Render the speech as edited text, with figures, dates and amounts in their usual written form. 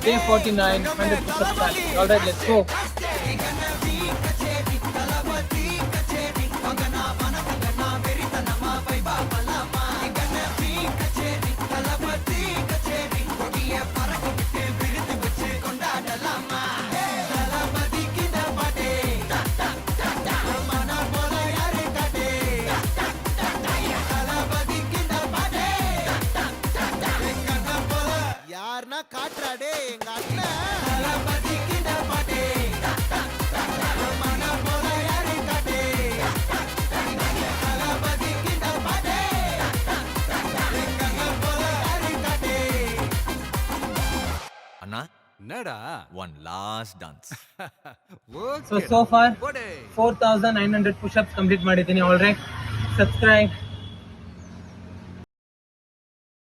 Day 49, 100 push-ups challenge. Alright, let's go. யாருன்னா காட்டுறாடே எங்க அண்ணன் அண்ணா என்னடா one last dance. So far, 4,900 push-ups complete ಮಾಡಿದ್ದೀನಿ. Alright, subscribe.